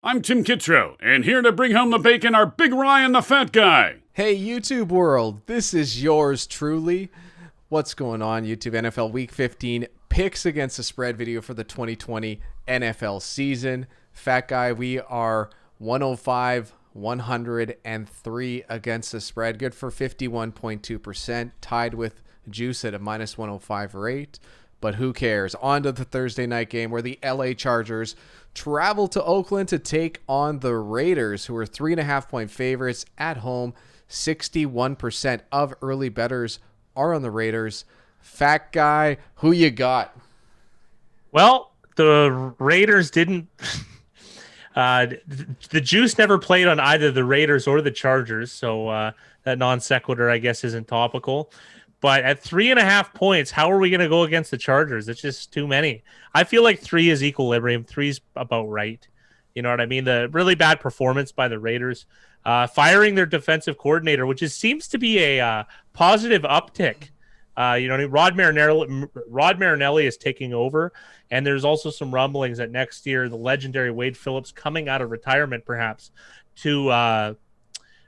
I'm Tim Kittro, and here to bring home the bacon are Big Ryan the Fat Guy. Hey YouTube world, this is yours truly. What's going on YouTube? NFL Week 15 picks against the spread video for the 2020 NFL season. Fat Guy, we are 105, 103 against the spread. Good for 51.2%, tied with Juice at a minus 105 rate. But who cares? On to the Thursday night game where the LA Chargers travel to Oakland to take on the Raiders, who are 3.5-point favorites at home. 61% of early bettors are on the Raiders. Fat Guy, who you got? Well, the Raiders didn't. The Juice never played on either the Raiders or the Chargers, so that non sequitur, I guess, isn't topical. But at 3.5 points, how are we going to go against the Chargers? It's just too many. I feel like 3 is equilibrium. 3 is about right. You know what I mean? The really bad performance by the Raiders, firing their defensive coordinator, which seems to be a positive uptick. Rod Marinelli is taking over, and there's also some rumblings that next year the legendary Wade Phillips coming out of retirement, perhaps, to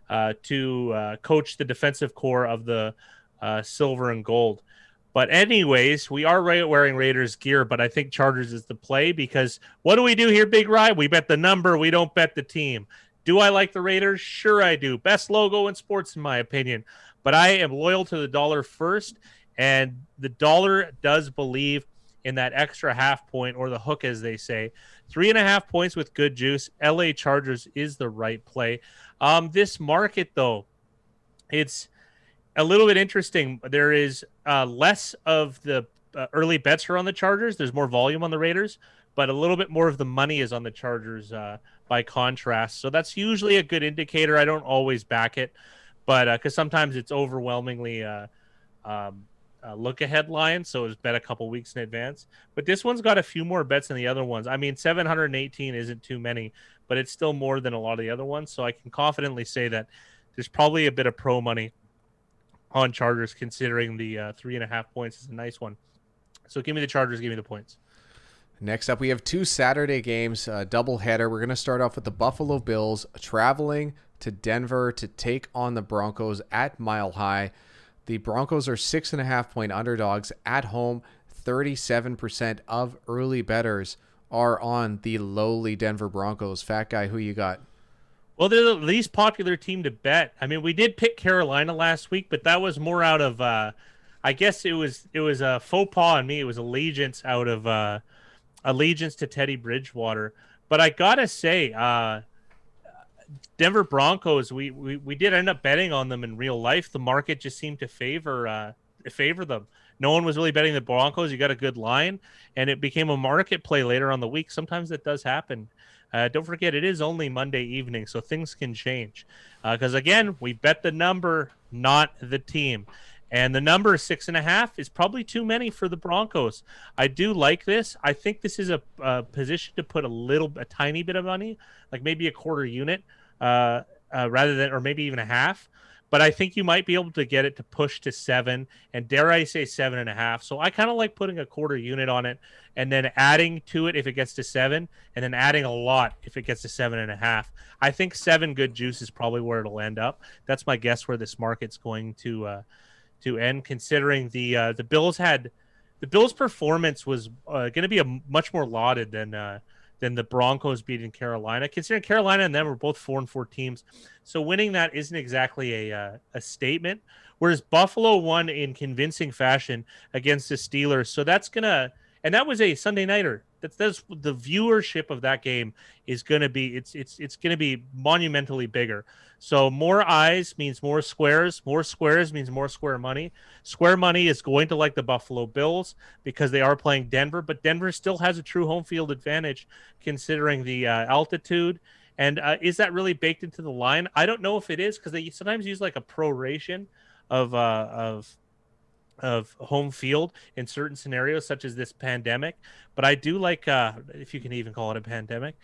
coach the defensive core of the silver and gold. But anyways, we are wearing Raiders gear, but I think Chargers is the play because what do we do here, Big Rye? We bet the number. We don't bet the team. Do I like the Raiders? Sure I do. Best logo in sports, in my opinion. But I am loyal to the dollar first, and the dollar does believe in that extra half point, or the hook, as they say. 3.5 points with good juice. LA Chargers is the right play. This market, though, it's a little bit interesting. There is less of the early bets are on the Chargers. There's more volume on the Raiders, but a little bit more of the money is on the Chargers by contrast. So that's usually a good indicator. I don't always back it, but because sometimes it's overwhelmingly look ahead line, so it's bet a couple weeks in advance. But this one's got a few more bets than the other ones. I mean, 718 isn't too many, but it's still more than a lot of the other ones. So I can confidently say that there's probably a bit of pro money on Chargers, considering the 3.5 points is a nice one. So give me the Chargers, give me the points. Next up, we have 2 Saturday games, doubleheader. We're going to start off with the Buffalo Bills traveling to Denver to take on the Broncos at Mile High. The Broncos are 6.5-point underdogs at home. 37% of early bettors are on the lowly Denver Broncos. Fat Guy, who you got? Well, they're the least popular team to bet. I mean, we did pick Carolina last week, but that was more out of, I guess it was a faux pas on me. It was allegiance out of allegiance to Teddy Bridgewater. But I gotta say, Denver Broncos, we did end up betting on them in real life. The market just seemed to favor them. No one was really betting the Broncos. You got a good line, and it became a market play later on the week. Sometimes that does happen. Don't forget, it is only Monday evening, so things can change. Because, again, we bet the number, not the team. And the number 6.5 is probably too many for the Broncos. I do like this. I think this is a position to put a tiny bit of money, like maybe a quarter unit, rather than, or maybe even a half. But I think you might be able to get it to push to 7, and dare I say 7.5. So I kind of like putting a quarter unit on it and then adding to it if it gets to 7, and then adding a lot if it gets to 7.5. I think 7 good juice is probably where it'll end up. That's my guess where this market's going to end, considering the Bills' performance was going to be much more lauded than the Broncos beating Carolina. Considering Carolina and them were both 4-4 teams, so winning that isn't exactly a statement. Whereas Buffalo won in convincing fashion against the Steelers, so and that was a Sunday nighter. That's the viewership of that game is going to be it's going to be monumentally bigger. So more eyes means more squares. More squares means more square money. Square money is going to like the Buffalo Bills because they are playing Denver, but Denver still has a true home field advantage considering the altitude. And is that really baked into the line? I don't know if it is, because they sometimes use like a proration of home field in certain scenarios, such as this pandemic. But I do like, if you can even call it a pandemic,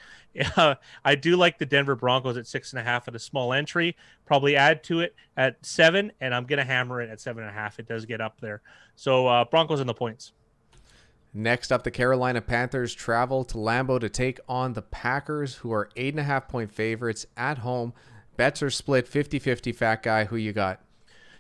I do like the Denver Broncos at 6.5 at a small entry. Probably add to it at 7, and I'm going to hammer it at 7.5. It does get up there. So Broncos in the points. Next up, the Carolina Panthers travel to Lambeau to take on the Packers, who are 8.5-point favorites at home. Bets are split 50-50. Fat guy, who you got?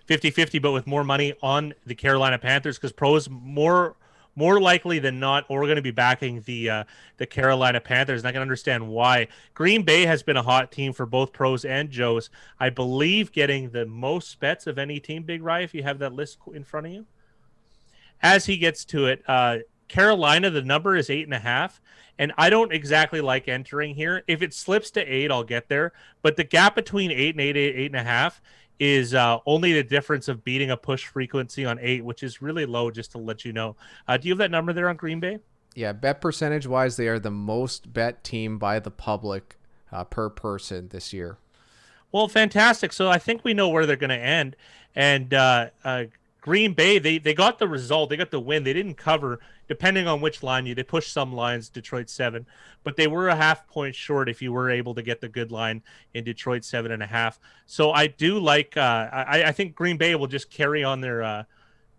50-50, but with more money on the Carolina Panthers, because pros more likely than not, we're going to be backing the Carolina Panthers, and I can understand why. Green Bay has been a hot team for both pros and Joes. I believe getting the most bets of any team, Big Rye, if you have that list in front of you. As he gets to it, Carolina, the number is 8.5, and I don't exactly like entering here. If it slips to 8, I'll get there, but the gap between 8 and 8.5 is only the difference of beating a push frequency on 8, which is really low, just to let you know. Do you have that number there on Green Bay? Yeah, bet percentage-wise, they are the most bet team by the public per person this year. Well, fantastic. So I think we know where they're going to end. And Green Bay, they got the result. They got the win. They didn't cover, depending on which line they pushed some lines, Detroit 7, but they were a half point short if you were able to get the good line in Detroit 7.5. So I do like, I think Green Bay will just carry on their,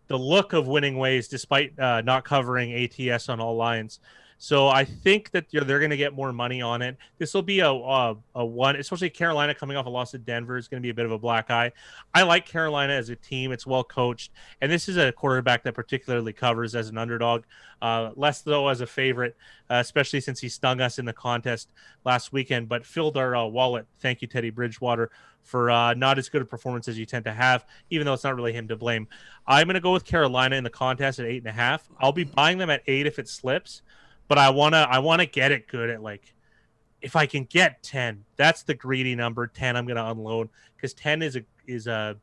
the look of winning ways despite not covering ATS on all lines. So I think that they're going to get more money on it. This will be a one, especially Carolina coming off a loss to Denver is going to be a bit of a black eye. I like Carolina as a team. It's well coached. And this is a quarterback that particularly covers as an underdog, less though as a favorite, especially since he stung us in the contest last weekend, but filled our wallet. Thank you, Teddy Bridgewater, for not as good a performance as you tend to have, even though it's not really him to blame. I'm going to go with Carolina in the contest at 8.5. I'll be buying them at 8 if it slips. But I wanna get it good at, like, if I can get 10, that's the greedy number. 10 I'm gonna unload, because 10 is a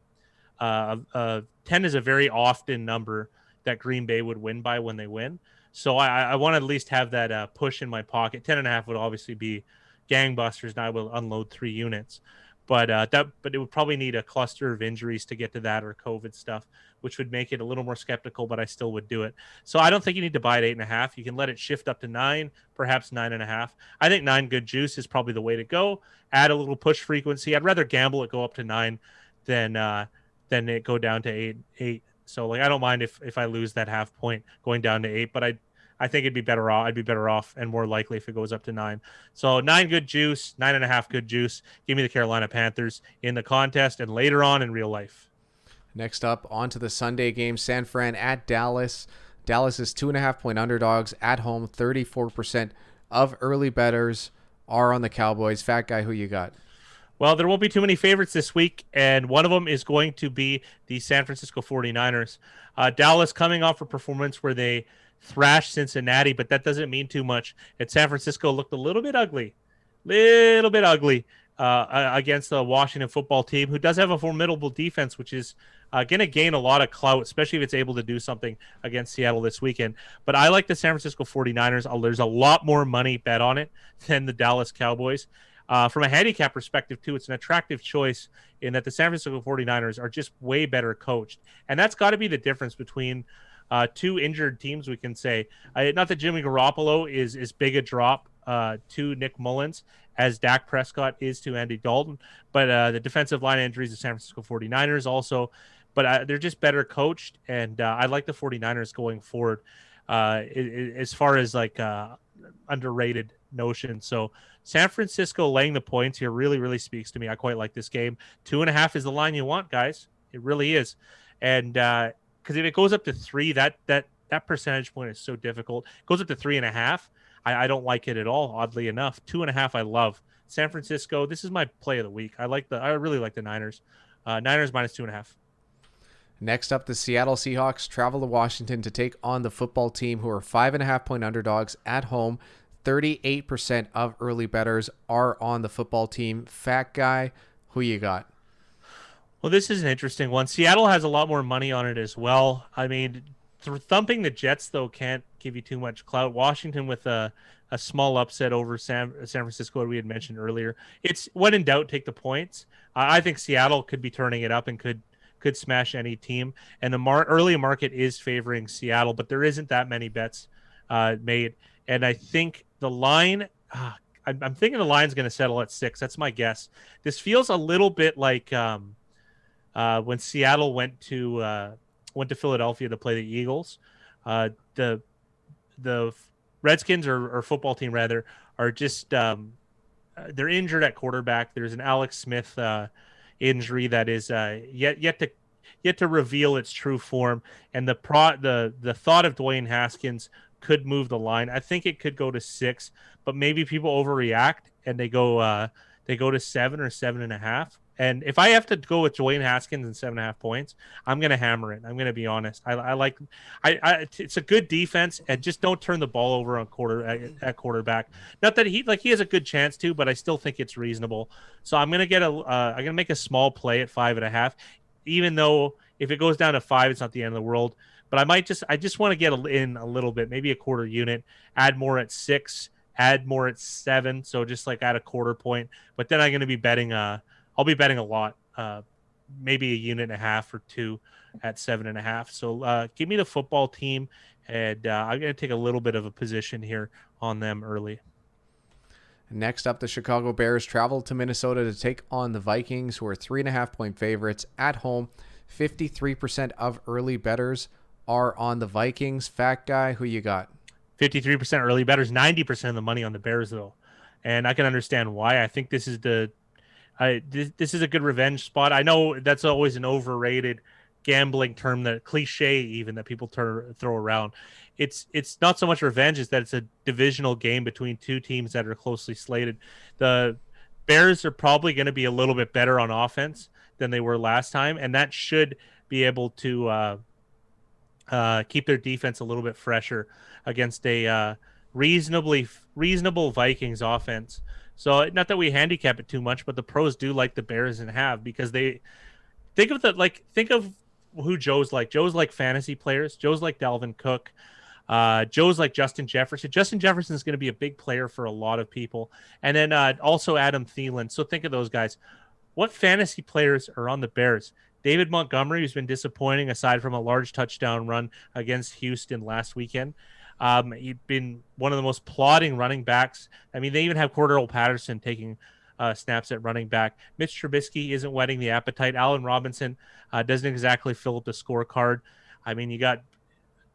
10 is a very often number that Green Bay would win by when they win. So I want to at least have that push in my pocket. 10.5 would obviously be gangbusters, and I will unload 3 units. But it would probably need a cluster of injuries to get to that, or COVID stuff, which would make it a little more skeptical, but I still would do it. So I don't think you need to buy at 8.5. You can let it shift up to 9, perhaps 9.5. I think 9 good juice is probably the way to go. Add a little push frequency. I'd rather gamble it go up to 9 than it go down to 8. So, like, I don't mind if I lose that half point going down to 8, but I think it'd be better off. I'd be better off and more likely if it goes up to 9. So 9 good juice, 9.5 good juice. Give me the Carolina Panthers in the contest and later on in real life. Next up, on to the Sunday game, San Fran at Dallas. Dallas is 2.5-point underdogs at home. 34% of early bettors are on the Cowboys. Fat guy, who you got? Well, there won't be too many favorites this week, and one of them is going to be the San Francisco 49ers. Dallas coming off a performance where they thrashed Cincinnati, but that doesn't mean too much. And San Francisco looked a little bit ugly against the Washington football team, who does have a formidable defense, which is going to gain a lot of clout, especially if it's able to do something against Seattle this weekend. But I like the San Francisco 49ers. There's a lot more money bet on it than the Dallas Cowboys. From a handicap perspective, too, it's an attractive choice in that the San Francisco 49ers are just way better coached. And that's got to be the difference between two injured teams, we can say. Not that Jimmy Garoppolo is big a drop to Nick Mullins as Dak Prescott is to Andy Dalton, but the defensive line injuries of San Francisco 49ers also. But they're just better coached, and I like the 49ers going forward as far as like underrated notion. So San Francisco laying the points here really, really speaks to me. I quite like this game. 2.5 is the line you want, guys. It really is. And because if it goes up to 3, that percentage point is so difficult. It goes up to 3.5. I don't like it at all, oddly enough. 2.5 I love. San Francisco, this is my play of the week. I really like the Niners. Niners minus 2.5. Next up, the Seattle Seahawks travel to Washington to take on the football team, who are 5.5-point underdogs at home. 38% of early bettors are on the football team. Fat guy, who you got? Well, this is an interesting one. Seattle has a lot more money on it as well. I mean, thumping the Jets, though, can't give you too much clout. Washington with a small upset over San Francisco, what we had mentioned earlier. It's when in doubt, take the points. I think Seattle could be turning it up and could smash any team. And the early market is favoring Seattle, but there isn't that many bets made. And I think the line, I'm thinking the line's going to settle at 6. That's my guess. This feels a little bit like when Seattle went to Philadelphia to play the Eagles. The the Redskins or football team rather are just they're injured at quarterback. There's an Alex Smith injury that is yet to reveal its true form, and the thought of Dwayne Haskins could move the line. I think it could go to 6, but maybe people overreact and they go to 7 or 7.5. And if I have to go with Dwayne Haskins and 7.5 points, I'm going to hammer it. I'm going to be honest. It's a good defense, and just don't turn the ball over on quarterback. Not that he has a good chance to, but I still think it's reasonable. So I'm going to make a small play at 5.5, even though if it goes down to 5, it's not the end of the world. But I just want to get in a little bit, maybe a quarter unit, add more at 6, add more at 7. So just like add a quarter point. But then I'm going to be betting. I'll be betting a lot, maybe a unit and a half or 2 at 7.5. So give me the football team, and I'm going to take a little bit of a position here on them early. Next up, the Chicago Bears travel to Minnesota to take on the Vikings, who are 3.5-point favorites at home. 53% of early bettors are on the Vikings. Fat guy, who you got? 53% early bettors, 90% of the money on the Bears, though. And I can understand why. I think this is this is a good revenge spot. I know that's always an overrated gambling term, that cliche even that people throw around. It's not so much revenge as that it's a divisional game between two teams that are closely slated. The Bears are probably going to be a little bit better on offense than they were last time, and that should be able to keep their defense a little bit fresher against a reasonable Vikings offense. So not that we handicap it too much, but the pros do like the Bears and have, because they think of who Joe's like. Joe's like fantasy players. Joe's like Dalvin Cook. Joe's like Justin Jefferson. Justin Jefferson is going to be a big player for a lot of people. And then also Adam Thielen. So think of those guys. What fantasy players are on the Bears? David Montgomery, who's been disappointing aside from a large touchdown run against Houston last weekend. He'd been one of the most plodding running backs. I mean, they even have Cordero Patterson taking snaps at running back. Mitch Trubisky isn't whetting the appetite. Allen Robinson doesn't exactly fill up the scorecard. I mean, you got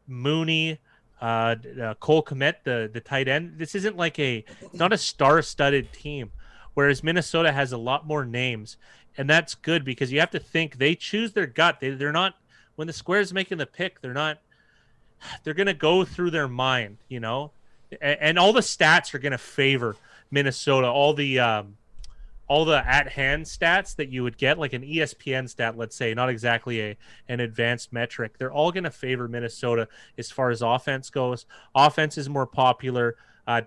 Mooney, Cole Kmet, the tight end. This isn't not a star-studded team, whereas Minnesota has a lot more names. And that's good, because you have to think they choose their gut. They're not, when the square's making the pick, they're going to go through their mind, and all the stats are going to favor Minnesota. All the at-hand stats that you would get, like an ESPN stat, let's say, not exactly an advanced metric. They're all going to favor Minnesota as far as offense goes. Offense is more popular.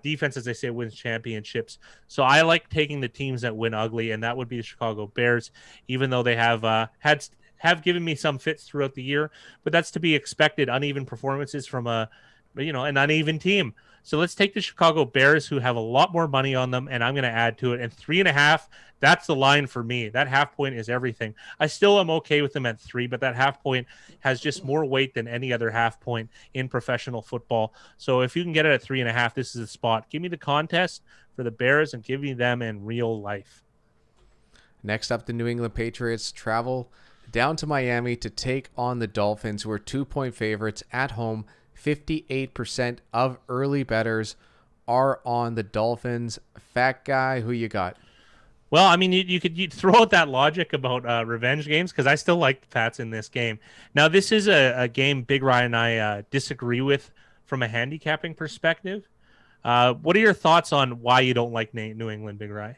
Defense, as I say, wins championships. So I like taking the teams that win ugly, and that would be the Chicago Bears, even though they have given me some fits throughout the year, but that's to be expected. Uneven performances from an uneven team. So let's take the Chicago Bears, who have a lot more money on them, and I'm going to add to it. And 3.5, that's the line for me. That half point is everything. I still am okay with them at 3, but that half point has just more weight than any other half point in professional football. So if you can get it at 3.5, this is the spot. Give me the contest for the Bears and give me them in real life. Next up, the New England Patriots travel down to Miami to take on the Dolphins, who are 2-point favorites at home. 58% of early bettors are on the Dolphins. Fat guy, who you got? Well, I mean, you could throw out that logic about revenge games, because I still like the Pats in this game. Now, this is a game Big Ryan and I disagree with from a handicapping perspective. What are your thoughts on why you don't like New England, Big Ryan?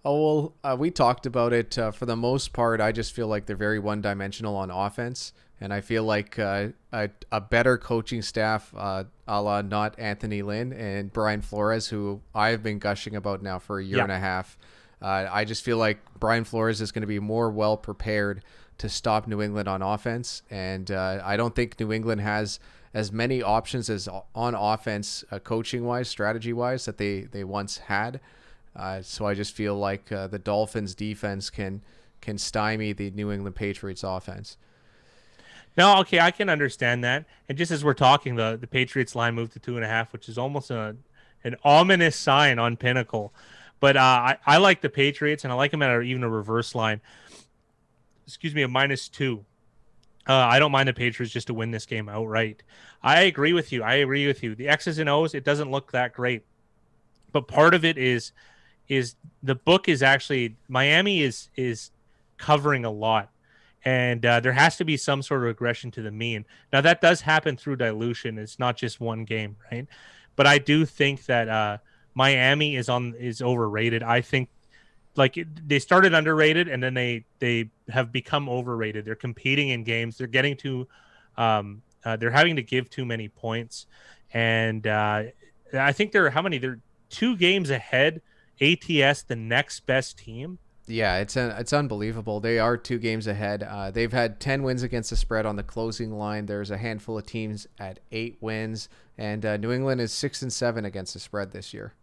Oh, well, we talked about it. For the most part, I just feel like they're very one-dimensional on offense. And I feel like a better coaching staff, a la not Anthony Lynn and Brian Flores, who I've been gushing about now for a year and a half. I just feel like Brian Flores is going to be more well-prepared to stop New England on offense. And I don't think New England has as many options as on offense, coaching-wise, strategy-wise, that they once had. So I just feel like the Dolphins defense can stymie the New England Patriots offense. No, okay, I can understand that. And just as we're talking, the Patriots line moved to 2.5, which is almost an ominous sign on Pinnacle. But I like the Patriots, and I like them at even a reverse line. Excuse me, a -2. I don't mind the Patriots just to win this game outright. I agree with you. The X's and O's, it doesn't look that great, but part of it is the book is actually Miami is covering a lot, and there has to be some sort of regression to the mean. Now that does happen through dilution. It's not just one game, right? But I do think that Miami is overrated. I think they started underrated and then they have become overrated. They're competing in games. They're getting to they're having to give too many points, and I think they're 2 games ahead. ATS, the next best team. Yeah, it's unbelievable. They are 2 games ahead. They've had 10 wins against the spread on the closing line. There's a handful of teams at 8 wins, and New England is 6-7 against the spread this year.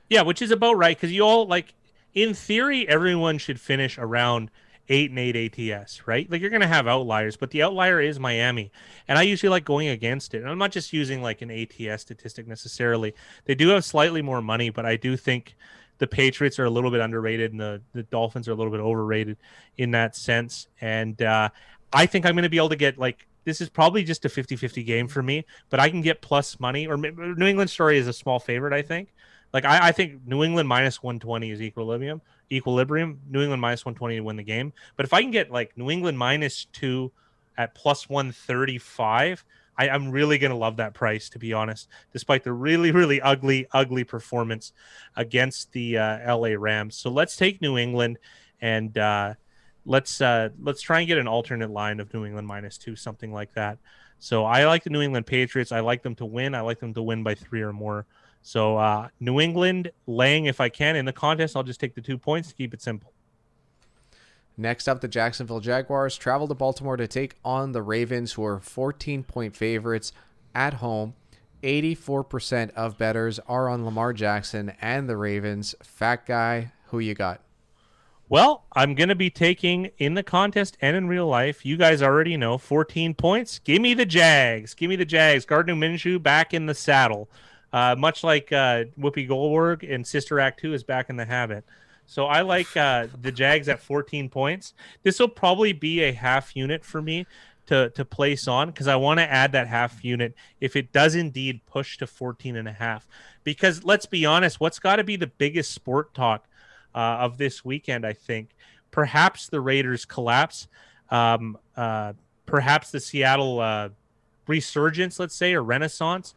Yeah, which is about right, because you all in theory, everyone should finish around 8-8 ATS, right? Like, you're going to have outliers, but the outlier is Miami. And I usually like going against it. And I'm not just using like an ATS statistic necessarily. They do have slightly more money, but I do think the Patriots are a little bit underrated and the Dolphins are a little bit overrated in that sense. And I think I'm going to be able to get this is probably just a 50-50 game for me, but I can get plus money. Or New England story is a small favorite, I think. I think New England minus 120 is equilibrium. New England minus 120 to win the game. But if I can get New England minus 2 at plus 135, I'm really going to love that price, to be honest, despite the really, really ugly performance against the LA Rams. So let's take New England and let's try and get an alternate line of New England minus 2, something like that. So I like the New England Patriots. I like them to win. I like them to win by 3 or more. So New England laying, if I can, in the contest. I'll just take the 2 points to keep it simple. Next up, the Jacksonville Jaguars travel to Baltimore to take on the Ravens, who are 14-point favorites at home. 84% of bettors are on Lamar Jackson and the Ravens. Fat guy, who you got? Well, I'm going to be taking, in the contest and in real life, you guys already know, 14 points. Give me the Jags. Gardner Minshew back in the saddle. Much like Whoopi Goldberg in Sister Act 2 is back in the habit. So I like the Jags at 14 points. This will probably be a half unit for me to place on, because I want to add that half unit if it does indeed push to 14.5. Because let's be honest, what's got to be the biggest sport talk of this weekend, I think? Perhaps the Raiders collapse. Perhaps the Seattle resurgence, let's say, or renaissance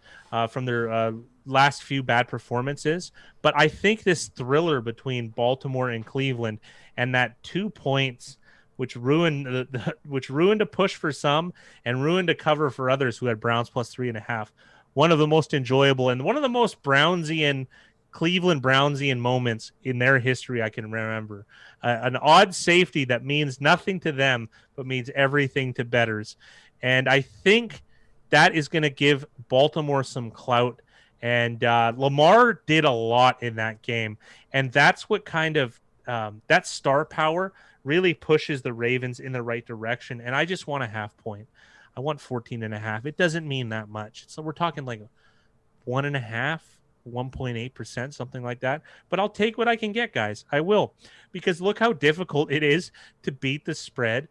from their last few bad performances. But I think this thriller between Baltimore and Cleveland, and that 2 points, which ruined a push for some and ruined a cover for others who had Browns plus 3.5. One of the most enjoyable and one of the most Cleveland Brownsian moments in their history I can remember. An odd safety that means nothing to them but means everything to bettors. And I think that is going to give Baltimore some clout. And Lamar did a lot in that game. And that's what kind of that star power really pushes the Ravens in the right direction. And I just want a half point. I want 14.5. It doesn't mean that much. So we're talking like 1.5, 1.8%, something like that. But I'll take what I can get, guys. I will. Because look how difficult it is to beat the spread.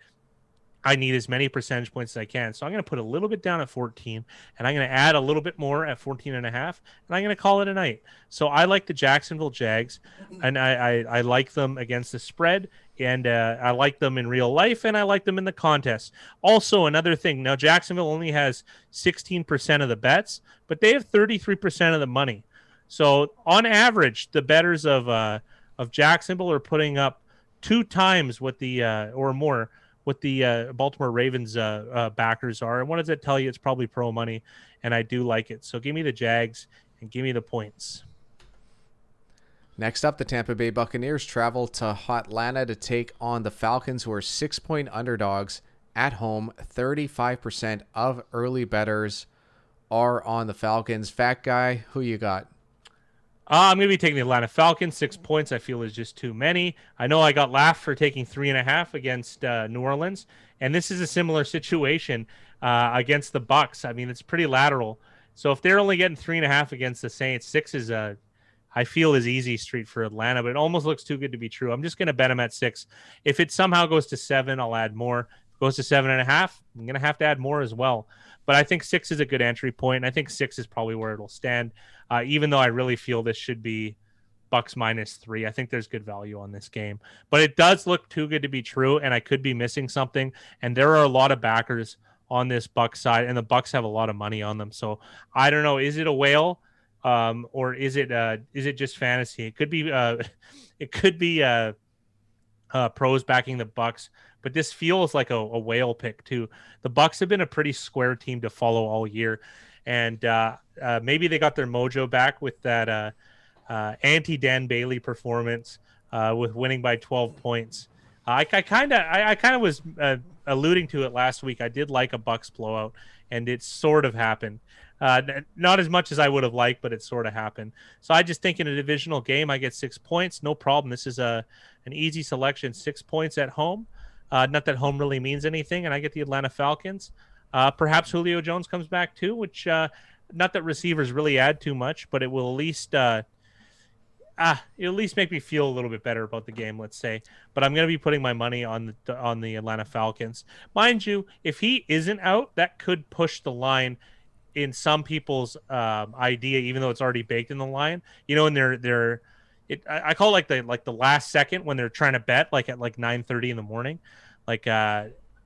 I need as many percentage points as I can. So I'm going to put a little bit down at 14, and I'm going to add a little bit more at 14.5, and I'm going to call it a night. So I like the Jacksonville Jags, and I like them against the spread, and I like them in real life, and I like them in the contest. Also, another thing, now Jacksonville only has 16% of the bets, but they have 33% of the money. So on average, the bettors of Jacksonville are putting up 2 times what the or more what the Baltimore Ravens backers are. And what does it tell you? It's probably pro money, and I do like it. So give me the Jags and give me the points. Next up, the Tampa Bay Buccaneers travel to Atlanta to take on the Falcons, who are 6-point underdogs at home. 35% of early bettors are on the Falcons. Fat guy, who you got? I'm going to be taking the Atlanta Falcons. 6 points I feel is just too many. I know I got laughed for taking 3.5 against New Orleans, and this is a similar situation against the Bucs. I mean, it's pretty lateral. So if they're only getting 3.5 against the Saints, 6 is I feel is easy street for Atlanta, but it almost looks too good to be true. I'm just going to bet them at 6. If it somehow goes to 7, I'll add more. Goes to 7.5. I'm going to have to add more as well. But I think 6 is a good entry point, and I think 6 is probably where it'll stand. Even though I really feel this should be Bucks -3. I think there's good value on this game. But it does look too good to be true, and I could be missing something. And there are a lot of backers on this Bucks side, and the Bucks have a lot of money on them. So I don't know. Is it a whale? Or is it just fantasy? It could be pros backing the Bucks, but this feels like a whale pick too. The Bucks have been a pretty square team to follow all year, and maybe they got their mojo back with that anti-Dan Bailey performance with winning by 12 points. I kind of was alluding to it last week. I did like a Bucks blowout, and it sort of happened. Not as much as I would have liked, but it sort of happened. So I just think in a divisional game, I get 6 points. No problem. This is an easy selection. 6 points at home. Not that home really means anything. And I get the Atlanta Falcons. Perhaps Julio Jones comes back too, which not that receivers really add too much, but it will at least make me feel a little bit better about the game, let's say. But I'm going to be putting my money on the Atlanta Falcons. Mind you, if he isn't out, that could push the line in some people's idea, even though it's already baked in the line, and I call it like the last second when they're trying to bet, like at like 9:30 in the morning, like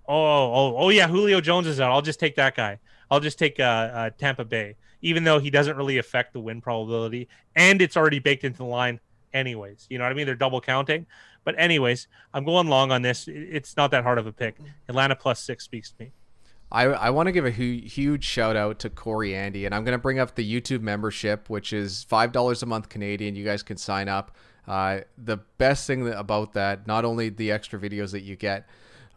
oh yeah, Julio Jones is out. I'll just take that guy. I'll just take Tampa Bay, even though he doesn't really affect the win probability, and it's already baked into the line anyways. You know what I mean? They're double counting. But anyways, I'm going long on this. It's not that hard of a pick. Atlanta +6 speaks to me. I want to give a huge shout out to Corey Andy, and I'm going to bring up the YouTube membership, which is $5 a month Canadian. You guys can sign up. The best thing about that, not only the extra videos that you get,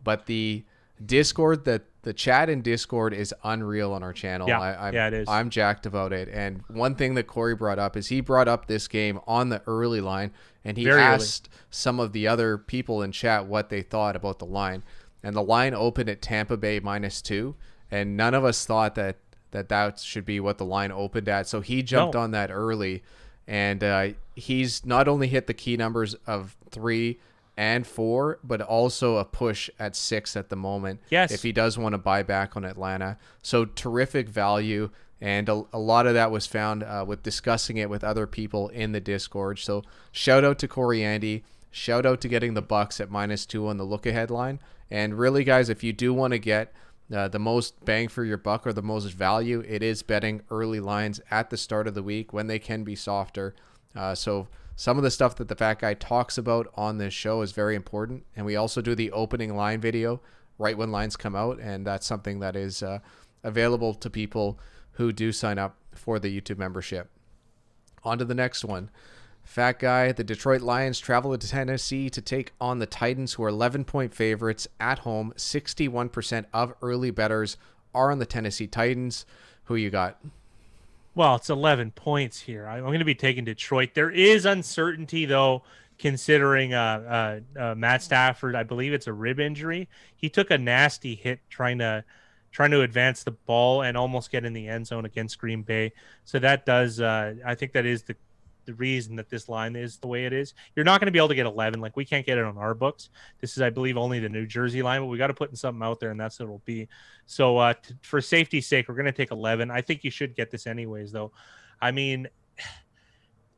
but the Discord, the chat in Discord is unreal on our channel. Yeah, it is. I'm jacked about it. And one thing that Corey brought up is he brought up this game on the early line, and he asked some of the other people in chat what they thought about the line. And the line opened at Tampa Bay -2, and none of us thought that should be what the line opened at. So he jumped on that early, and he's not only hit the key numbers of 3 and 4, but also a push at 6 at the moment. Yes, if he does want to buy back on Atlanta. So terrific value, and a lot of that was found with discussing it with other people in the Discord. So shout out to Corey Andy. Shout out to getting the Bucks at -2 on the look ahead line. And really, guys, if you do want to get the most bang for your buck or the most value, it is betting early lines at the start of the week when they can be softer. So some of the stuff that the Fat Guy talks about on this show is very important. And we also do the opening line video right when lines come out. And that's something that is available to people who do sign up for the YouTube membership. On to the next one. Fat Guy, the Detroit Lions travel to Tennessee to take on the Titans, who are 11-point favorites at home. 61% of early bettors are on the Tennessee Titans. Who you got? Well, it's 11 points here. I'm going to be taking Detroit. There is uncertainty, though, considering Matt Stafford. I believe it's a rib injury. He took a nasty hit trying to advance the ball and almost get in the end zone against Green Bay. So that does, I think that is the reason that this line is the way it is. You're not going to be able to get 11. Like, we can't get it on our books. This is, I believe, only the New Jersey line, but we got to put in something out there, and that's what it'll be. So for safety's sake, we're going to take 11. I think you should get this anyways, though. I mean,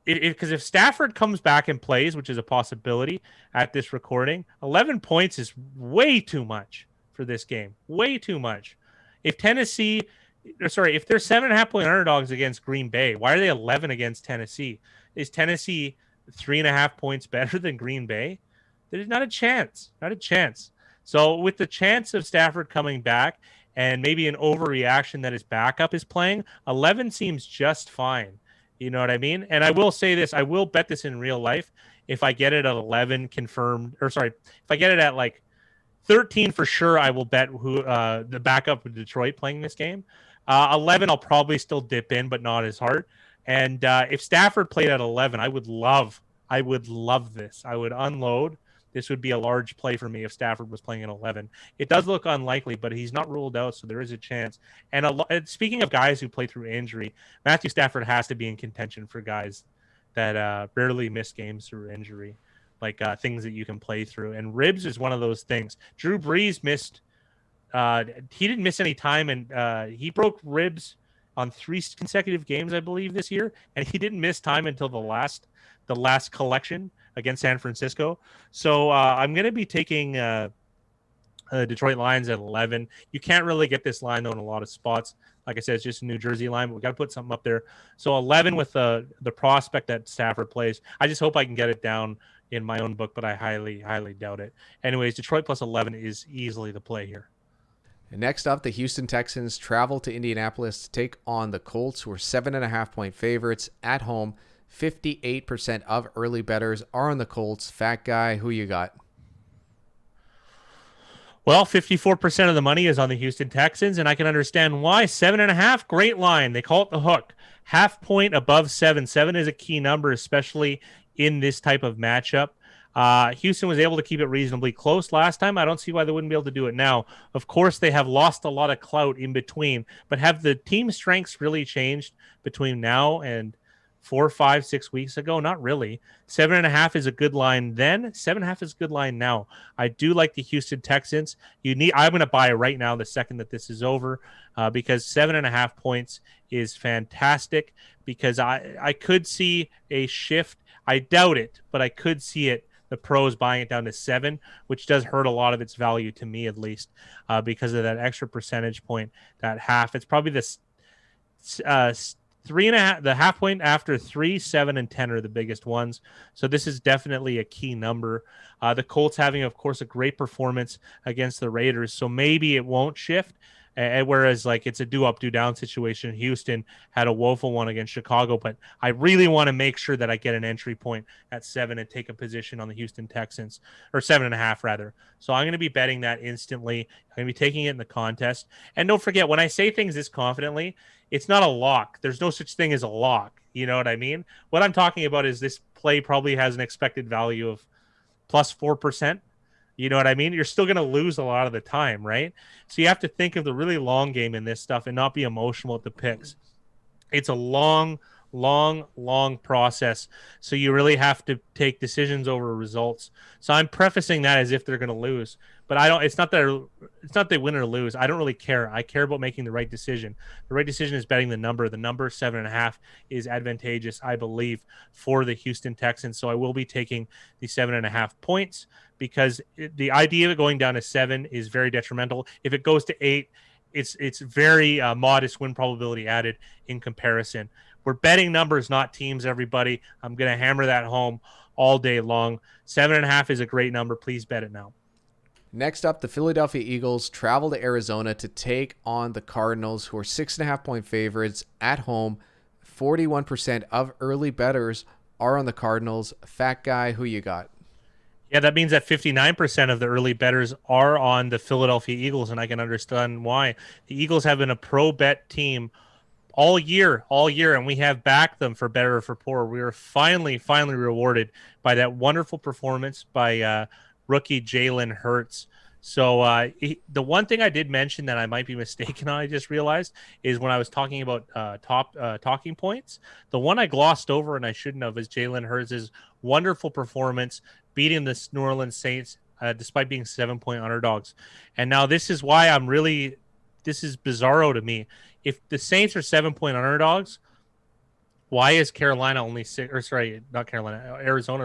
because if Stafford comes back and plays, which is a possibility at this recording, 11 points is way too much for this game. Way too much. If they're 7.5-point underdogs against Green Bay, why are they 11 against Tennessee? Is Tennessee 3.5 points better than Green Bay? There's not a chance. Not a chance. So with the chance of Stafford coming back and maybe an overreaction that his backup is playing, 11 seems just fine. You know what I mean? And I will say this. I will bet this in real life. If I get it at 11 confirmed, if I get it at like 13 for sure, I will bet who the backup of Detroit playing this game. 11, I'll probably still dip in, but not as hard. And if Stafford played at 11, I would love this. I would unload. This would be a large play for me if Stafford was playing at 11. It does look unlikely, but he's not ruled out, so there is a chance. And speaking of guys who play through injury, Matthew Stafford has to be in contention for guys that rarely miss games through injury, like things that you can play through. And ribs is one of those things. Drew Brees missed he didn't miss any time, and he broke ribs on 3 consecutive games, I believe, this year, and he didn't miss time until the last collection against San Francisco. So I'm going to be taking Detroit Lions at 11. You can't really get this line though in a lot of spots. Like I said, it's just a New Jersey line, but we got to put something up there. So 11 with the prospect that Stafford plays. I just hope I can get it down in my own book, but I highly, highly doubt it. Anyways, Detroit plus 11 is easily the play here. And next up, the Houston Texans travel to Indianapolis to take on the Colts, who are 7.5-point favorites at home. 58% of early bettors are on the Colts. Fat guy, who you got? Well, 54% of the money is on the Houston Texans, and I can understand why. 7.5, great line. They call it the hook. Half point above 7. 7 is a key number, especially in this type of matchup. Houston was able to keep it reasonably close last time. I don't see why they wouldn't be able to do it now. Of course, they have lost a lot of clout in between, but have the team strengths really changed between now and 4, 5, 6 weeks ago? Not really. 7.5 is a good line then. 7.5 is a good line now. I do like the Houston Texans. I'm going to buy it right now the second that this is over because 7.5 points is fantastic because I could see a shift. I doubt it, but I could see it. The pros buying it down to 7, which does hurt a lot of its value to me, at least, because of that extra percentage point, that half. It's probably this 3.5. The half point after 3, 7, and 10 are the biggest ones. So this is definitely a key number. The Colts having, of course, a great performance against the Raiders, so maybe it won't shift. Whereas like it's a do up, do down situation. Houston had a woeful one against Chicago, but I really want to make sure that I get an entry point at 7 and take a position on the Houston Texans, or 7.5 rather. So I'm going to be betting that instantly. I'm going to be taking it in the contest. And don't forget, when I say things this confidently, it's not a lock. There's no such thing as a lock. You know what I mean? What I'm talking about is this play probably has an expected value of plus 4%. You know what I mean? You're still going to lose a lot of the time, right? So you have to think of the really long game in this stuff and not be emotional at the picks. It's a long process. So you really have to take decisions over results. So I'm prefacing that as if they're going to lose, but it's not they win or lose. I don't really care. I care about making the right decision. The right decision is betting the number. The number 7.5 is advantageous, I believe, for the Houston Texans. So I will be taking the 7.5 points because the idea of it going down to 7 is very detrimental. If it goes to 8, it's very modest win probability added in comparison. We're betting numbers, not teams, everybody. I'm going to hammer that home all day long. 7.5 is a great number. Please bet it now. Next up, the Philadelphia Eagles travel to Arizona to take on the Cardinals, who are 6.5-point favorites at home. 41% of early bettors are on the Cardinals. Fat guy, who you got? Yeah, that means that 59% of the early bettors are on the Philadelphia Eagles, and I can understand why. The Eagles have been a pro bet team all year, and we have backed them for better or for poor. We were finally rewarded by that wonderful performance by rookie Jalen Hurts. So the one thing I did mention that I might be mistaken on, I just realized, is when I was talking about top talking points, the one I glossed over and I shouldn't have is Jalen Hurts' wonderful performance beating the New Orleans Saints despite being 7-point underdogs. And now this is why this is bizarro to me. If the Saints are 7-point underdogs, why is Arizona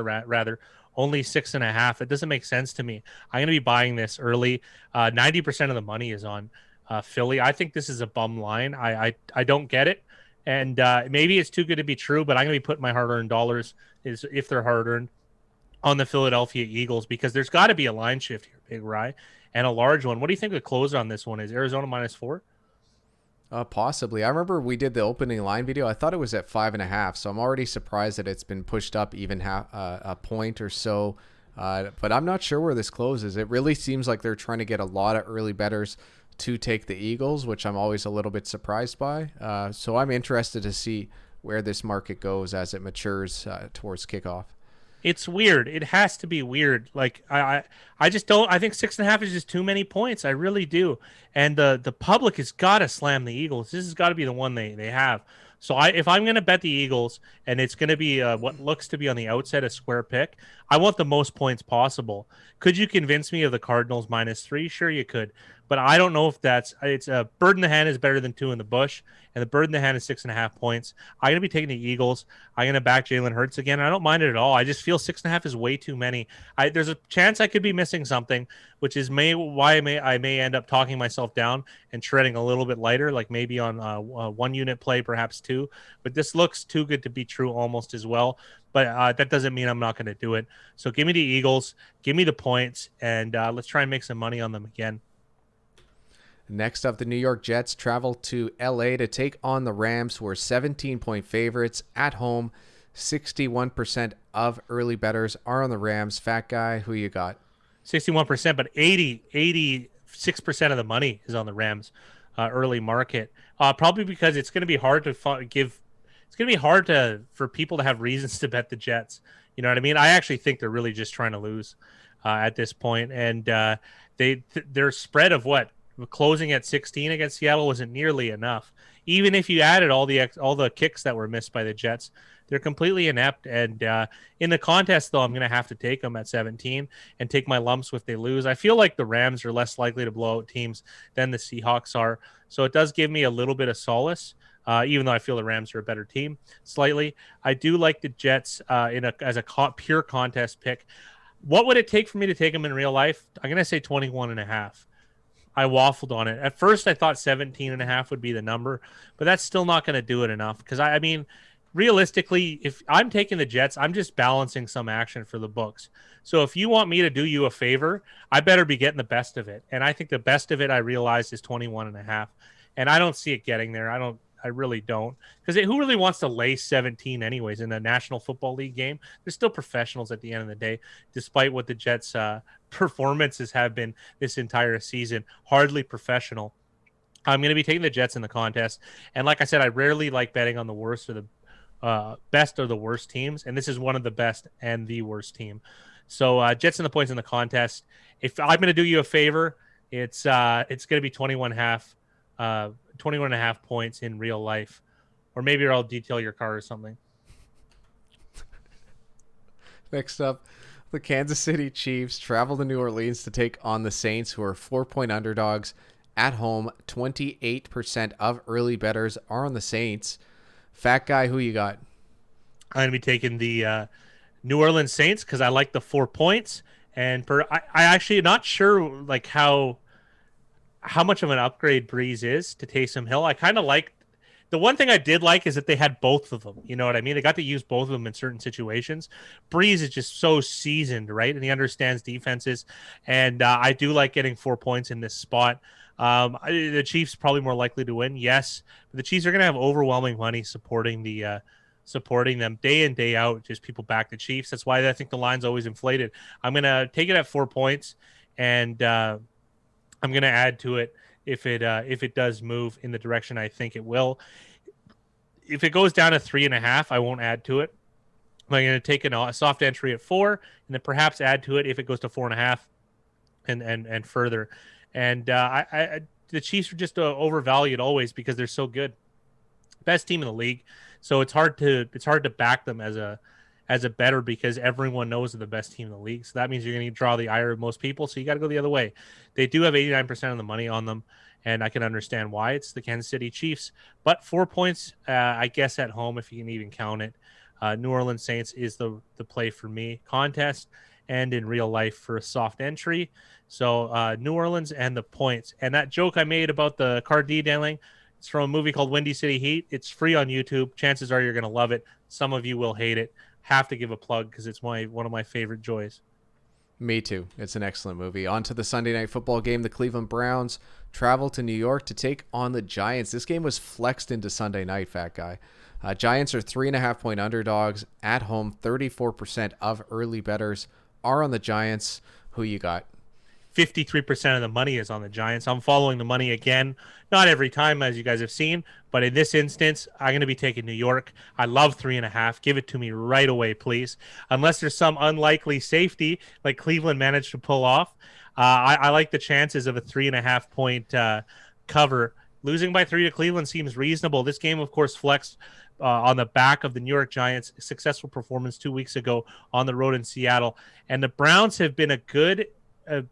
rather only 6.5? It doesn't make sense to me. I'm going to be buying this early. 90% of the money is on Philly. I think this is a bum line. I don't get it. And maybe it's too good to be true, but I'm going to be putting my hard-earned dollars, if they're hard-earned, on the Philadelphia Eagles because there's got to be a line shift here, Big Rye, and a large one. What do you think the closer on this one is? Arizona -4? Possibly. I remember we did the opening line video. I thought it was at 5.5, so I'm already surprised that it's been pushed up even a point or so. But I'm not sure where this closes. It really seems like they're trying to get a lot of early bettors to take the Eagles, which I'm always a little bit surprised by. So I'm interested to see where this market goes as it matures towards kickoff. It's weird. It has to be weird. Like I just don't. I think 6.5 is just too many points. I really do. And the public has got to slam the Eagles. This has got to be the one they have. So if I'm going to bet the Eagles, and it's going to be what looks to be on the outset a square pick, I want the most points possible. Could you convince me of the Cardinals -3? Sure, you could. But I don't know if it's a bird in the hand is better than 2 in the bush, and the bird in the hand is 6.5 points. I'm going to be taking the Eagles. I'm going to back Jalen Hurts again. I don't mind it at all. I just feel 6.5 is way too many. There's a chance I could be missing something, which is why I may end up talking myself down and treading a little bit lighter, like maybe on one unit play, perhaps 2. But this looks too good to be true almost as well. But that doesn't mean I'm not going to do it. So give me the Eagles, give me the points, and let's try and make some money on them again. Next up, the New York Jets travel to LA to take on the Rams, who are 17-point favorites at home. 61% of early bettors are on the Rams. Fat guy, who you got? 61%, but 86% of the money is on the Rams early market. Probably because it's going to be hard to it's going to be hard for people to have reasons to bet the Jets. You know what I mean? I actually think they're really just trying to lose at this point. And their spread of closing at 16 against Seattle wasn't nearly enough. Even if you added all the kicks that were missed by the Jets, they're completely inept. And in the contest, though, I'm going to have to take them at 17 and take my lumps if they lose. I feel like the Rams are less likely to blow out teams than the Seahawks are. So it does give me a little bit of solace, even though I feel the Rams are a better team slightly. I do like the Jets as a pure contest pick. What would it take for me to take them in real life? I'm going to say 21.5. I waffled on it. At first, I thought 17.5 would be the number, but that's still not going to do it enough. Because, I mean, realistically, if I'm taking the Jets, I'm just balancing some action for the books. So if you want me to do you a favor, I better be getting the best of it. And I think the best of it, I realized, is 21.5. And I don't see it getting there. I really don't. Because who really wants to lay 17 anyways in a National Football League game? They're still professionals at the end of the day, despite what the Jets' performances have been this entire season. Hardly professional. I'm going to be taking the Jets in the contest. And like I said, I rarely like betting on the worst or the best or the worst teams. And this is one of the best and the worst team. So Jets and the points in the contest. If I'm going to do you a favor, it's going to be 21.5 points in real life, or maybe I'll detail your car or something. Next up, the Kansas City Chiefs travel to New Orleans to take on the Saints, who are 4-point underdogs at home. 28% of early bettors are on the Saints. Fat guy, who you got? I'm going to be taking the New Orleans Saints because I like the 4 points, and I actually not sure like how much of an upgrade Breeze is to Taysom Hill. I kind of like the one thing I did like is that they had both of them. You know what I mean? They got to use both of them in certain situations. Breeze is just so seasoned, right? And he understands defenses. And I do like getting 4 points in this spot. The Chiefs probably more likely to win, yes. But the Chiefs are going to have overwhelming money supporting them day in, day out. Just people back the Chiefs. That's why I think the line's always inflated. I'm going to take it at 4 points, and I'm going to add to it if it does move in the direction I think it will. If it goes down to 3.5, I won't add to it. I'm going to take a soft entry at 4, and then perhaps add to it if it goes to 4.5 and further. And the Chiefs are just overvalued always because they're so good. Best team in the league, so it's hard to back them as a bettor because everyone knows they're the best team in the league. So that means you're going to draw the ire of most people. So you got to go the other way. They do have 89% of the money on them, and I can understand why. It's the Kansas City Chiefs. But 4 points, I guess, at home, if you can even count it. New Orleans Saints is the play for me. Contest and in real life for a soft entry. So New Orleans and the points. And that joke I made about the card detailing, it's from a movie called Windy City Heat. It's free on YouTube. Chances are you're going to love it. Some of you will hate it. Have to give a plug because it's one of my favorite joys. Me too. It's an excellent movie. On to the Sunday night football game. The Cleveland Browns travel to New York to take on the Giants. This game was flexed into Sunday night, fat guy. Giants are 3.5-point underdogs at home. 34% of early bettors are on the Giants. Who you got? 53% of the money is on the Giants. I'm following the money again. Not every time, as you guys have seen, but in this instance, I'm going to be taking New York. I love 3.5. Give it to me right away, please. Unless there's some unlikely safety like Cleveland managed to pull off. I like the chances of a 3.5-point cover. Losing by 3 to Cleveland seems reasonable. This game, of course, flexed on the back of the New York Giants' successful performance 2 weeks ago on the road in Seattle. And the Browns have been a good a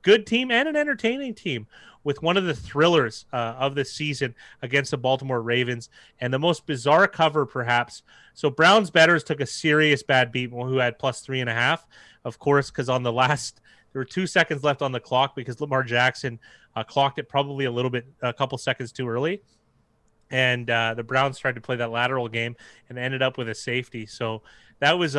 good team and an entertaining team with one of the thrillers of the season against the Baltimore Ravens, and the most bizarre cover perhaps. So Browns bettors took a serious bad beat who had +3.5, of course, because on the last, there were 2 seconds left on the clock because Lamar Jackson clocked it probably a couple seconds too early. And the Browns tried to play that lateral game and ended up with a safety. So that was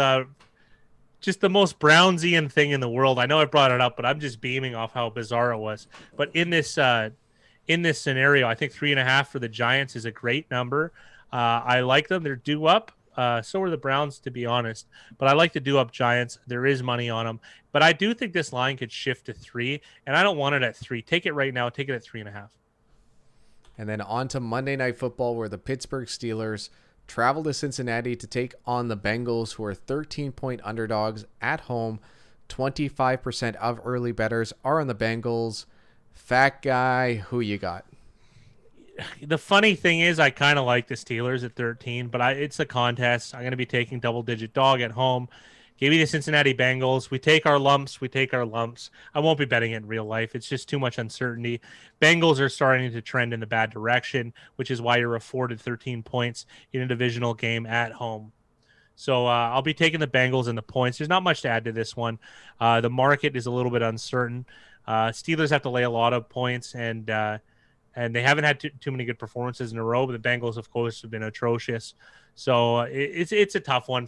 just the most Brownsian thing in the world. I know I brought it up, but I'm just beaming off how bizarre it was. But in this scenario, I think 3.5 for the Giants is a great number. I like them. They're due up. So are the Browns, to be honest. But I like the due up Giants. There is money on them. But I do think this line could shift to 3, and I don't want it at 3. Take it right now. Take it at 3.5. And then on to Monday Night Football, where the Pittsburgh Steelers travel to Cincinnati to take on the Bengals, who are 13-point underdogs at home. 25% of early bettors are on the Bengals. Fat guy, who you got? The funny thing is, I kind of like the Steelers at 13, but it's a contest. I'm going to be taking double-digit dog at home. Give me the Cincinnati Bengals. We take our lumps. I won't be betting it in real life. It's just too much uncertainty. Bengals are starting to trend in the bad direction, which is why you're afforded 13 points in a divisional game at home. So I'll be taking the Bengals and the points. There's not much to add to this one. The market is a little bit uncertain. Steelers have to lay a lot of points, and they haven't had too many good performances in a row, but the Bengals, of course, have been atrocious. So it's a tough one,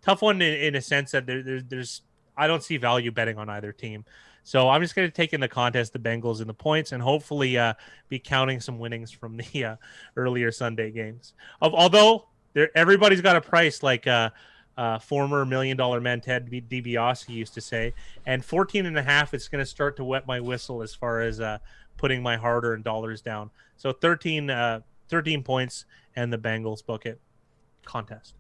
tough one in a sense that there's I don't see value betting on either team. So I'm just going to take in the contest, the Bengals and the points, and hopefully be counting some winnings from the earlier Sunday games. Although everybody's got a price, like former $1 million man Ted DiBiase used to say, and 14.5 is going to start to wet my whistle as far as putting my hard-earned dollars down. So 13 points and the Bengals book it. Contest.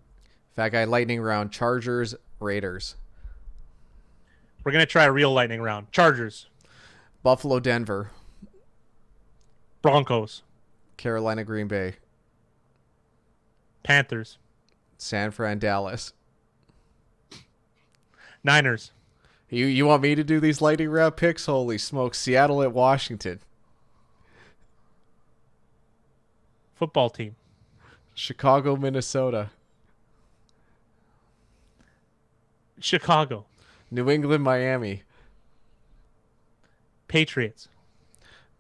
Fat guy, lightning round. Chargers, Raiders. We're going to try a real lightning round. Chargers. Buffalo, Denver. Broncos. Carolina, Green Bay. Panthers. San Fran, Dallas. Niners. You want me to do these lightning round picks? Holy smokes. Seattle at Washington. Football team. Chicago, Minnesota. Chicago. New England, Miami. Patriots.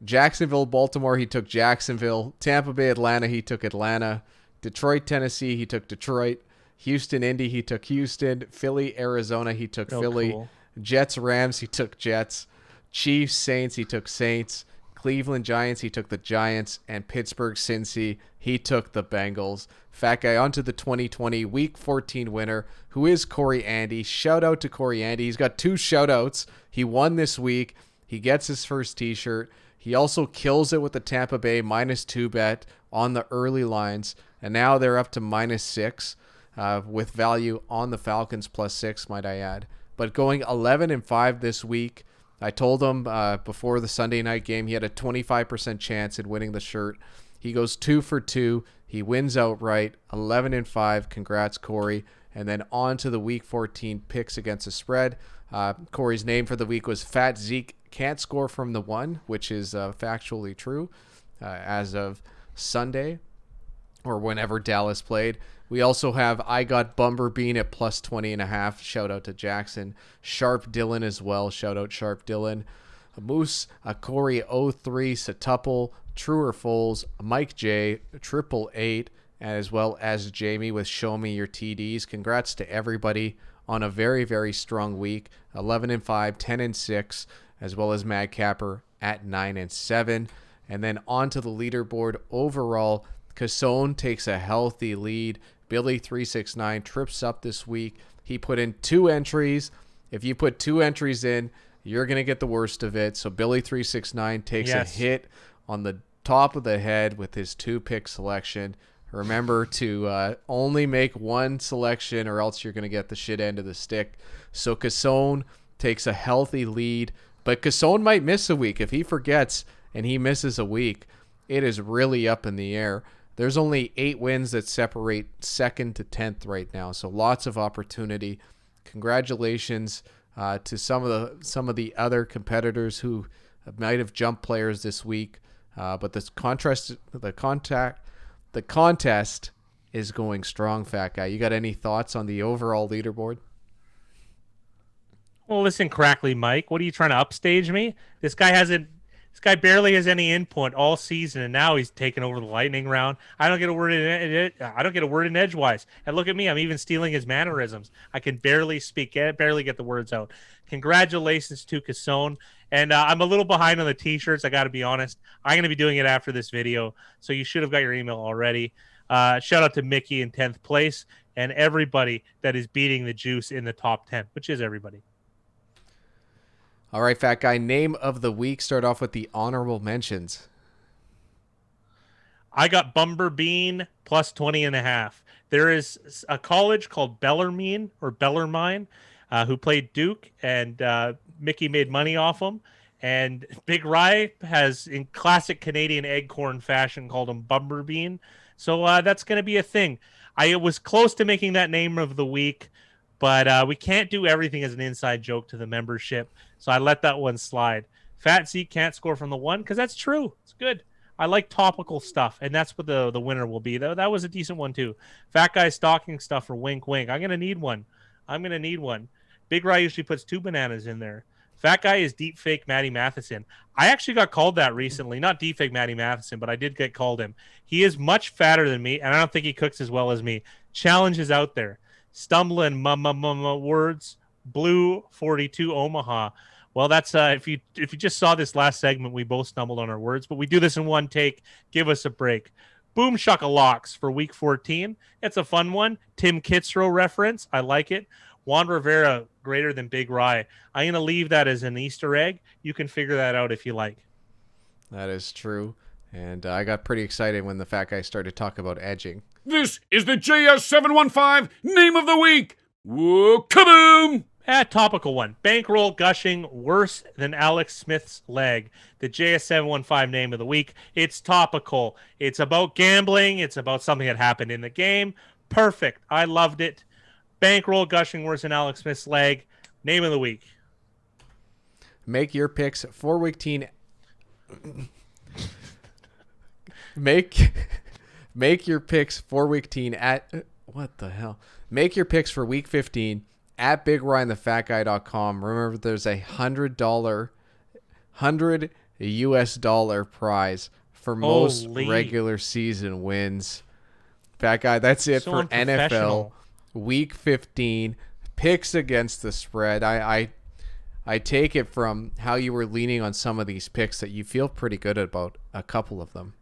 Jacksonville, Baltimore, he took Jacksonville. Tampa Bay, Atlanta, he took Atlanta. Detroit, Tennessee, he took Detroit. Houston, Indy, he took Houston. Philly, Arizona, he took Philly. Cool. Jets, Rams, he took Jets. Chiefs, Saints, he took Saints. Cleveland Giants, he took the Giants. And Pittsburgh, Cincy, he took the Bengals. Fat guy, onto the 2020 Week 14 winner, who is Corey Andy. Shout out to Corey Andy. He's got 2 shout-outs. He won this week. He gets his first T-shirt. He also kills it with the Tampa Bay -2 bet on the early lines. And now they're up to -6 with value on the Falcons +6, might I add. But going 11-5 this week. I told him before the Sunday night game he had a 25% chance in winning the shirt. He goes 2 for 2. He wins outright, 11-5. Congrats, Corey. And then on to the Week 14 picks against the spread. Corey's name for the week was Fat Zeke Can't Score from the 1, which is factually true as of Sunday or whenever Dallas played. We also have I Got Bumber Bean at +20.5. Shout out to Jackson. Sharp Dylan as well. Shout out Sharp Dylan. Moose, Corey 03, Satuple, True or Foles, Mike J, 888, as well as Jamie with Show Me Your TDs. Congrats to everybody on a very, very strong week. 11-5, 10-6, as well as Mad Capper at 9-7. And then on to the leaderboard overall. Cassone takes a healthy lead. Billy369 trips up this week. He put in 2 entries. If you put 2 entries in, you're going to get the worst of it. So Billy369 takes a hit on the top of the head with his 2-pick selection. Remember to only make 1 selection or else you're going to get the shit end of the stick. So Cassone takes a healthy lead. But Cassone might miss a week. If he forgets and he misses a week, it is really up in the air. There's only 8 wins that separate 2nd to 10th right now, so lots of opportunity. Congratulations to some of the other competitors who might have jumped players this week. But the contest is going strong, Fat Guy. You got any thoughts on the overall leaderboard? Well, listen, Crackly Mike, what are you trying to upstage me? This guy barely has any input all season, and now he's taking over the lightning round. I don't get a word in edgewise. And look at me, I'm even stealing his mannerisms. I can barely speak, barely get the words out. Congratulations to Cassone. And I'm a little behind on the T-shirts, I got to be honest. I'm going to be doing it after this video, so you should have got your email already. Shout out to Mickey in 10th place and everybody that is beating the juice in the top 10, which is everybody. All right, Fat Guy, name of the week. Start off with the honorable mentions. I got Bumberbean plus 20.5. There is a college called Bellarmine who played Duke, and Mickey made money off him. And Big Rye has, in classic Canadian Eggcorn fashion, called him Bumberbean. So that's going to be a thing. I was close to making that name of the week, but we can't do everything as an inside joke to the membership. So I let that one slide. Fat Zeke can't score from the one because that's true. It's good. I like topical stuff, and that's what the winner will be. That was a decent one, too. Fat Guy stocking stuff for wink, wink. I'm going to need one. Big Rye usually puts 2 bananas in there. Fat Guy is deep fake Matty Matheson. I actually got called that recently. Not deep fake Matty Matheson, but I did get called him. He is much fatter than me, and I don't think he cooks as well as me. Challenge is out there. Stumbling words. Blue 42 Omaha. Well, that's if you just saw this last segment, we both stumbled on our words, but we do this in one take. Give us a break. Boom Shuckalocks for week 14. It's a fun one. Tim Kitzrow reference. I like it. Juan Rivera greater than Big Rye. I'm going to leave that as an Easter egg. You can figure that out if you like. That is true. And I got pretty excited when the Fat Guy started talking about edging. This is the JS715 name of the week. Whoa, kaboom! Topical one. Bankroll gushing worse than Alex Smith's leg. The JS715 name of the week. It's topical. It's about gambling. It's about something that happened in the game. Perfect. I loved it. Bankroll gushing worse than Alex Smith's leg. Name of the week. Make your picks for week 10. Make your picks for week 10 at what the hell? Make your picks for week 15 at BigRyanTheFatGuy.com. Remember, there's a $100 US dollar prize for most regular season wins. Fat Guy, that's it for NFL week 15 picks against the spread. I take it from how you were leaning on some of these picks that you feel pretty good about a couple of them.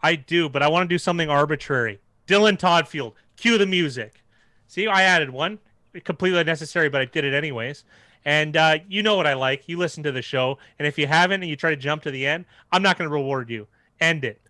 I do, but I want to do something arbitrary. Dylan Toddfield, cue the music. See, I added one. Completely unnecessary, but I did it anyways. And you know what I like. You listen to the show, and if you haven't and you try to jump to the end, I'm not going to reward you. End it.